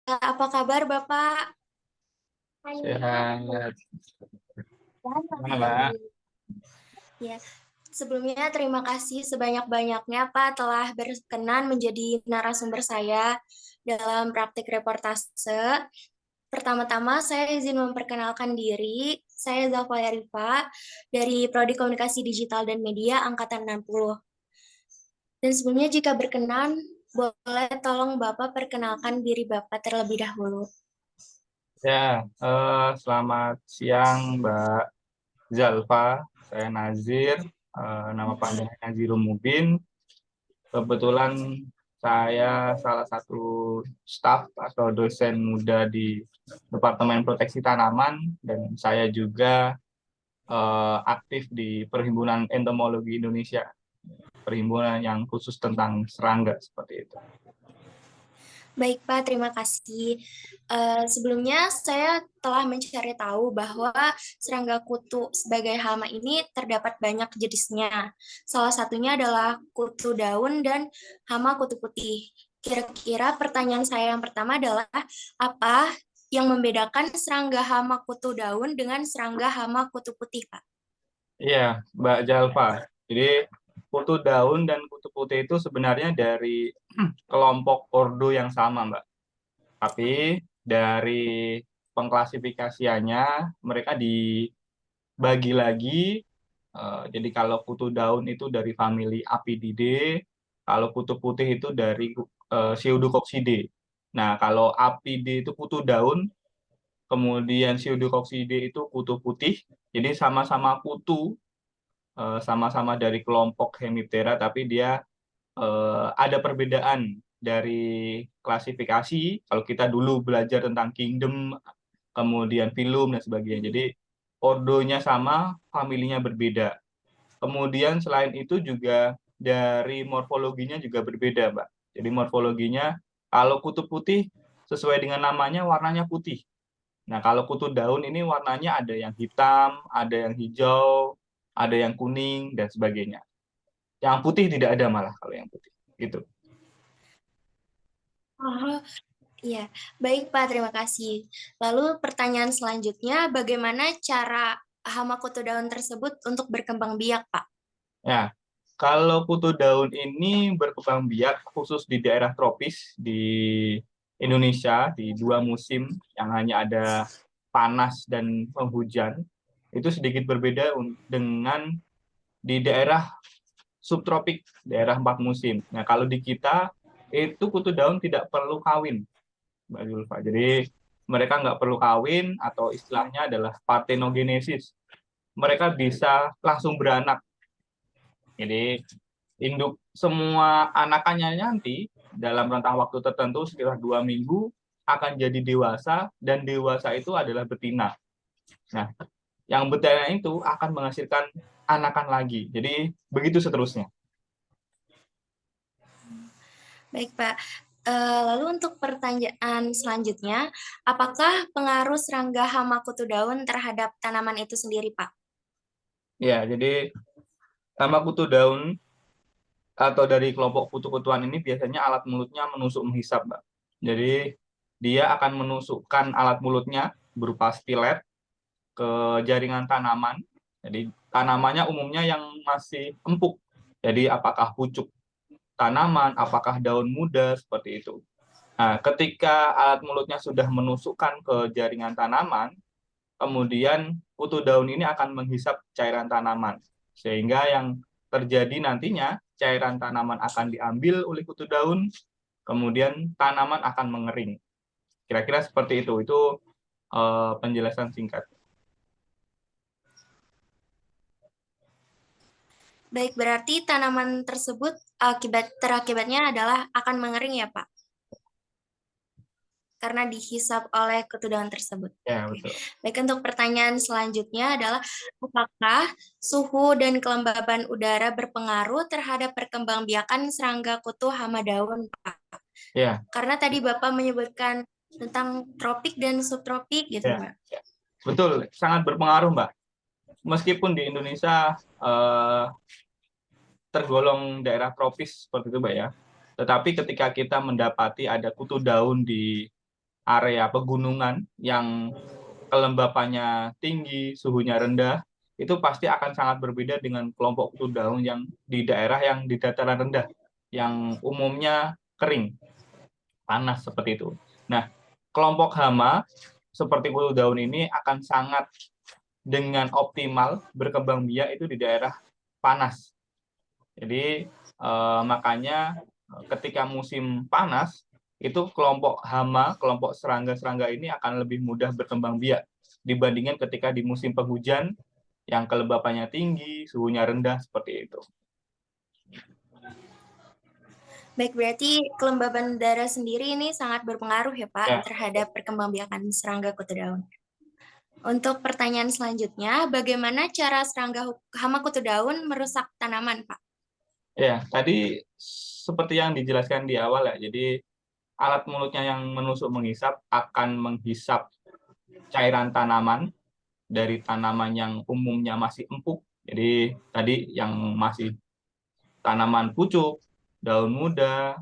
Apa kabar Bapak? Sehat. Gimana, Mbak? Ya, sebelumnya terima kasih sebanyak-banyaknya Pak telah berkenan menjadi narasumber saya dalam praktik reportase. Pertama-tama saya izin memperkenalkan diri. Saya Zalfa Rifa dari Prodi Komunikasi Digital dan Media Angkatan 60. Dan sebelumnya jika berkenan, boleh tolong Bapak perkenalkan diri Bapak terlebih dahulu. Selamat siang, Mbak Zalfa. Saya Nazir, nama panjangnya Nazirul Mubin. Kebetulan saya salah satu staf atau dosen muda di Departemen Proteksi Tanaman, dan saya juga aktif di Perhimpunan Entomologi Indonesia, perhimpunan yang khusus tentang serangga seperti itu. Baik Pak, terima kasih. Sebelumnya saya telah mencari tahu bahwa serangga kutu sebagai hama ini terdapat banyak jenisnya. Salah satunya adalah kutu daun dan hama kutu putih. Kira-kira pertanyaan saya yang pertama adalah apa yang membedakan serangga hama kutu daun dengan serangga hama kutu putih, Pak? Iya, Mbak Jalfa. Jadi kutu daun dan kutu putih itu sebenarnya dari kelompok ordo yang sama, Mbak. Tapi dari pengklasifikasiannya mereka dibagi lagi. Jadi kalau kutu daun itu dari famili Apididae, kalau kutu putih itu dari Pseudococcidae. Nah, kalau Apide itu kutu daun, kemudian Pseudococcidae itu kutu putih. Jadi sama-sama kutu, sama-sama dari kelompok Hemiptera, tapi dia ada perbedaan dari klasifikasi. Kalau kita dulu belajar tentang kingdom, kemudian filum dan sebagainya. Jadi ordonya sama, familinya berbeda. Kemudian selain itu juga dari morfologinya juga berbeda, Mbak. Jadi morfologinya, kalau kutu putih sesuai dengan namanya warnanya putih. Nah, kalau kutu daun ini warnanya ada yang hitam, ada yang hijau, ada yang kuning, dan sebagainya. Yang putih tidak ada malah kalau yang putih. Gitu. Oh, iya, baik Pak, terima kasih. Lalu pertanyaan selanjutnya, bagaimana cara hama kutu daun tersebut untuk berkembang biak, Pak? Ya, kalau kutu daun ini berkembang biak khusus di daerah tropis di Indonesia, di dua musim yang hanya ada panas dan penghujan, itu sedikit berbeda dengan di daerah subtropik, daerah empat musim. Nah, kalau di kita itu kutu daun tidak perlu kawin, Mbak Zulfa. Jadi mereka nggak perlu kawin, atau istilahnya adalah partenogenesis. Mereka bisa langsung beranak. Jadi induk semua anakannya nanti dalam rentang waktu tertentu sekitar 2 minggu akan jadi dewasa, dan dewasa itu adalah betina. Nah, yang betina itu akan menghasilkan anakan lagi. Jadi begitu seterusnya. Baik, Pak. Lalu untuk pertanyaan selanjutnya, apakah pengaruh serangga hama kutu daun terhadap tanaman itu sendiri, Pak? Ya, jadi sama kutu daun atau dari kelompok kutu-kutuan ini biasanya alat mulutnya menusuk menghisap, Mbak. Jadi dia akan menusukkan alat mulutnya berupa stilet ke jaringan tanaman. Jadi tanamannya umumnya yang masih empuk. Jadi apakah pucuk tanaman, apakah daun muda, seperti itu. Nah, ketika alat mulutnya sudah menusukkan ke jaringan tanaman, kemudian kutu daun ini akan menghisap cairan tanaman. Sehingga yang terjadi nantinya, cairan tanaman akan diambil oleh kutu daun, kemudian tanaman akan mengering. Kira-kira seperti itu. Itu penjelasan singkat. Baik, berarti tanaman tersebut terakibatnya adalah akan mengering ya, Pak? Karena dihisap oleh kutu daun tersebut. Ya, Oke. betul. Baik, untuk pertanyaan selanjutnya adalah apakah suhu dan kelembaban udara berpengaruh terhadap perkembangbiakan serangga kutu hama daun, Pak? Ya, Karena tadi Bapak menyebutkan tentang tropik dan subtropik gitu, ya, Pak. betul. Sangat berpengaruh, Mbak. Meskipun di Indonesia tergolong daerah tropis seperti itu, Mbak ya. Tetapi ketika kita mendapati ada kutu daun di area pegunungan yang kelembapannya tinggi, suhunya rendah, itu pasti akan sangat berbeda dengan kelompok kutu daun yang di daerah yang di dataran rendah, yang umumnya kering, panas seperti itu. Nah, kelompok hama seperti kutu daun ini akan sangat dengan optimal berkembang biak itu di daerah panas. Jadi makanya ketika musim panas itu kelompok hama, kelompok serangga-serangga ini akan lebih mudah berkembang biak dibandingkan ketika di musim penghujan yang kelembapannya tinggi, suhunya rendah seperti itu. Baik, berarti kelembaban udara sendiri ini sangat berpengaruh ya Ya, Pak terhadap perkembangbiakan serangga kutu daun. Untuk pertanyaan selanjutnya, bagaimana cara serangga hama kutu daun merusak tanaman, Pak? ya, tadi seperti yang dijelaskan di awal ya. Jadi alat mulutnya yang menusuk menghisap akan menghisap cairan tanaman dari tanaman yang umumnya masih empuk. Jadi tadi yang masih tanaman pucuk, daun muda,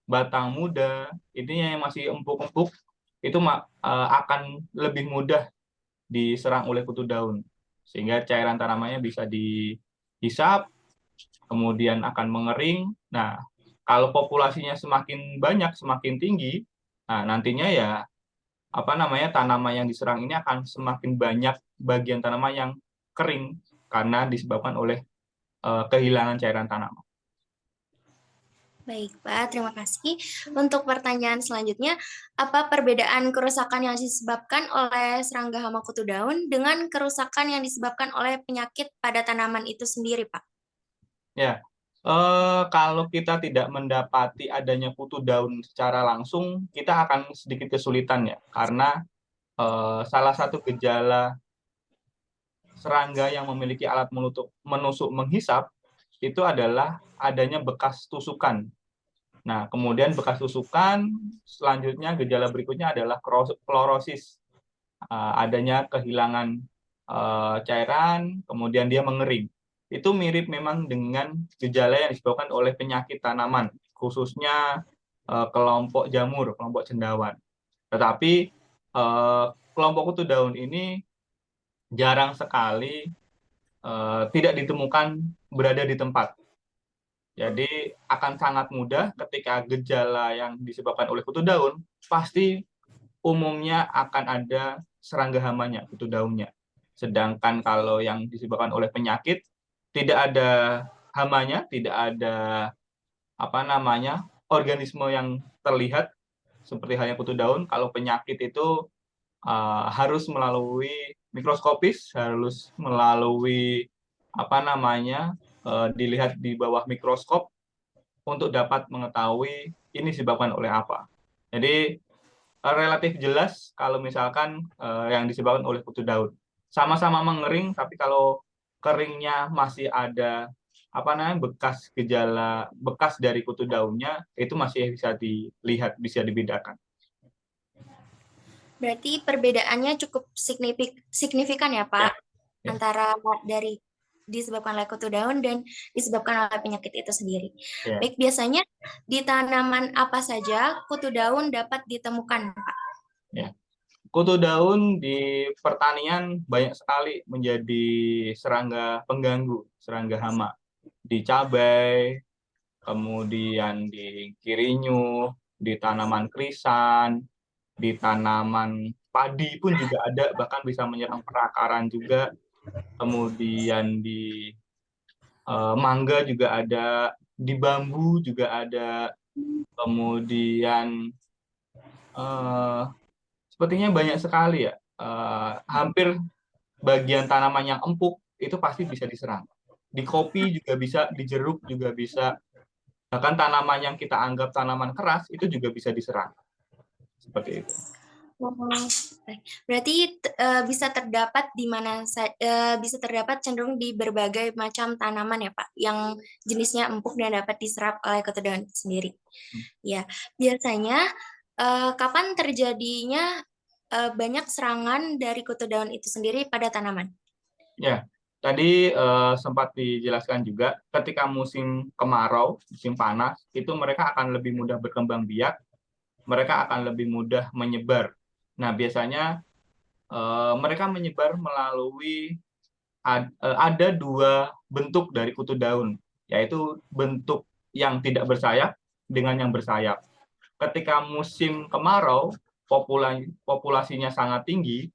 batang muda, intinya yang masih empuk-empuk itu akan lebih mudah diserang oleh kutu daun. Sehingga cairan tanamannya bisa dihisap, kemudian akan mengering. Nah, kalau populasinya semakin banyak, semakin tinggi, nah nantinya ya apa namanya tanaman yang diserang ini akan semakin banyak bagian tanaman yang kering karena disebabkan oleh kehilangan cairan tanaman. Baik, Pak. Terima kasih. Untuk pertanyaan selanjutnya, apa perbedaan kerusakan yang disebabkan oleh serangga hama kutu daun dengan kerusakan yang disebabkan oleh penyakit pada tanaman itu sendiri, Pak? Ya, kalau kita tidak mendapati adanya kutu daun secara langsung, kita akan sedikit kesulitan ya, karena salah satu gejala serangga yang memiliki alat menusuk menghisap itu adalah adanya bekas tusukan. Nah, kemudian bekas tusukan, selanjutnya gejala berikutnya adalah klorosis, adanya kehilangan cairan, kemudian dia mengering. Itu mirip memang dengan gejala yang disebabkan oleh penyakit tanaman, khususnya kelompok jamur, kelompok cendawan. Tetapi kelompok kutu daun ini jarang sekali tidak ditemukan berada di tempat. Jadi akan sangat mudah ketika gejala yang disebabkan oleh kutu daun, pasti umumnya akan ada serangga hamanya, kutu daunnya. Sedangkan kalau yang disebabkan oleh penyakit, tidak ada hamanya, tidak ada apa namanya organisme yang terlihat seperti halnya kutu daun. Kalau penyakit itu harus melalui mikroskopis, harus melalui apa namanya dilihat di bawah mikroskop untuk dapat mengetahui ini disebabkan oleh apa. Jadi relatif jelas kalau misalkan yang disebabkan oleh kutu daun. Sama-sama mengering, tapi kalau keringnya masih ada apa namanya bekas gejala bekas dari kutu daunnya itu masih bisa dilihat, bisa dibedakan. Berarti perbedaannya cukup signifikan ya, Ya, Pak, ya, antara dari disebabkan oleh kutu daun dan disebabkan oleh penyakit itu sendiri. ya, Baik, biasanya di tanaman apa saja kutu daun dapat ditemukan, Pak? ya. Kutu daun di pertanian banyak sekali menjadi serangga pengganggu, serangga hama. Di cabai, kemudian di kirinyuh, di tanaman krisan, di tanaman padi pun juga ada, bahkan bisa menyerang perakaran juga. Kemudian di mangga juga ada, di bambu juga ada, kemudian eh, sepertinya banyak sekali ya. Hampir bagian tanaman yang empuk itu pasti bisa diserang. Di kopi juga bisa, di jeruk juga bisa, bahkan tanaman yang kita anggap tanaman keras itu juga bisa diserang. Seperti itu. Oh, baik. Berarti bisa terdapat di mana bisa terdapat cenderung di berbagai macam tanaman ya Pak, yang jenisnya empuk dan dapat diserap oleh kutu daun itu sendiri. Ya, biasanya kapan terjadinya banyak serangan dari kutu daun itu sendiri pada tanaman? Ya, tadi sempat dijelaskan juga ketika musim kemarau, musim panas, itu mereka akan lebih mudah berkembang biak mereka akan lebih mudah menyebar. Nah, biasanya mereka menyebar melalui ada dua bentuk dari kutu daun, yaitu bentuk yang tidak bersayap dengan yang bersayap. Ketika musim kemarau, populasinya sangat tinggi,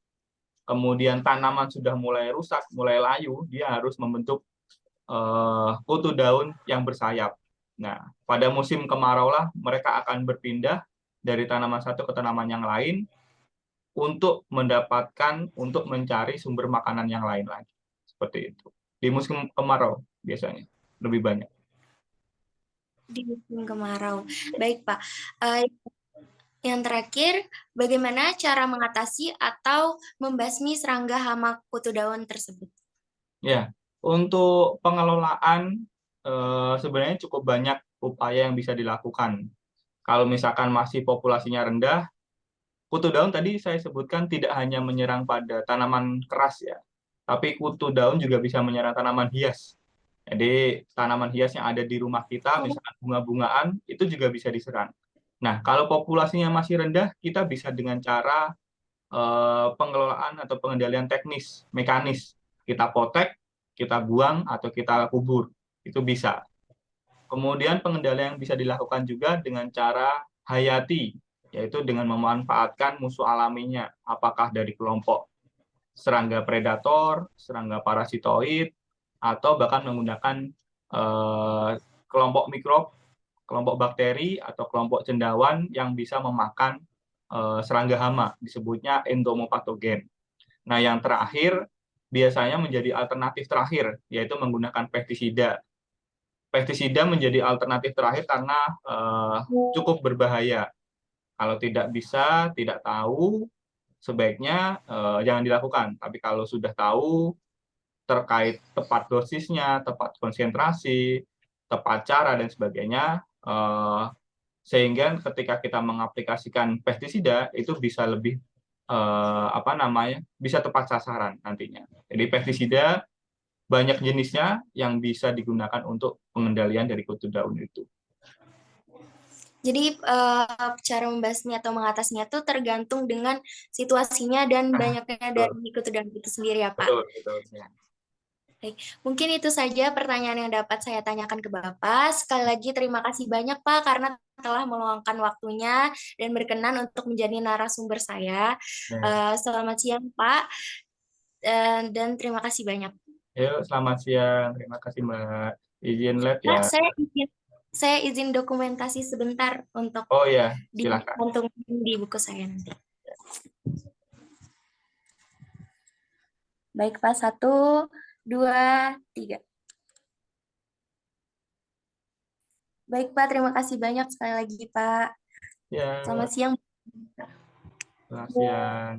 kemudian tanaman sudah mulai rusak, mulai layu, dia harus membentuk kutu daun yang bersayap. Nah, pada musim kemarau lah mereka akan berpindah dari tanaman satu ke tanaman yang lain untuk mencari sumber makanan yang lain lagi. Seperti itu. Di musim kemarau biasanya lebih banyak. Di musim kemarau. Baik, Pak. Eh, yang terakhir, bagaimana cara mengatasi atau membasmi serangga hama kutu daun tersebut? Ya, untuk pengelolaan sebenarnya cukup banyak upaya yang bisa dilakukan. Kalau misalkan masih populasinya rendah, kutu daun tadi saya sebutkan tidak hanya menyerang pada tanaman keras ya, tapi kutu daun juga bisa menyerang tanaman hias. Jadi tanaman hias yang ada di rumah kita, misalkan bunga-bungaan, itu juga bisa diserang. Nah, kalau populasinya masih rendah, kita bisa dengan cara pengelolaan atau pengendalian teknis, mekanis. Kita potek, kita buang, atau kita kubur. Itu bisa. Kemudian pengendalian yang bisa dilakukan juga dengan cara hayati, yaitu dengan memanfaatkan musuh alaminya, apakah dari kelompok serangga predator, serangga parasitoid, atau bahkan menggunakan eh, kelompok mikrob, kelompok bakteri, atau kelompok cendawan yang bisa memakan serangga hama, disebutnya entomopatogen. Nah, yang terakhir biasanya menjadi alternatif terakhir, yaitu menggunakan pestisida. Pestisida menjadi alternatif terakhir karena cukup berbahaya. Kalau tidak bisa, tidak tahu, sebaiknya jangan dilakukan. Tapi kalau sudah tahu terkait tepat dosisnya, tepat konsentrasi, tepat cara dan sebagainya, sehingga ketika kita mengaplikasikan pestisida itu bisa lebih apa namanya, bisa tepat sasaran nantinya. Jadi pestisida banyak jenisnya yang bisa digunakan untuk pengendalian dari kutu daun itu. Jadi cara membahasnya atau mengatasinya itu tergantung dengan situasinya dan Ah, banyaknya betul, dari kutu daun itu sendiri ya, Pak. betul, betul. Ya. Baik, mungkin itu saja pertanyaan yang dapat saya tanyakan ke Bapak. Sekali lagi terima kasih banyak Pak karena telah meluangkan waktunya dan berkenan untuk menjadi narasumber saya. Ya. Selamat siang Pak, dan terima kasih banyak. Yuk, selamat siang. Terima kasih, Mbak. Izin lab ya. Pak, saya izin dokumentasi sebentar untuk Oh ya, silakan. dicantumkan di buku saya nanti. Baik Pak, 1, 2, 3. Baik Pak, terima kasih banyak sekali lagi Pak. Ya, Selamat siang. selamat siang.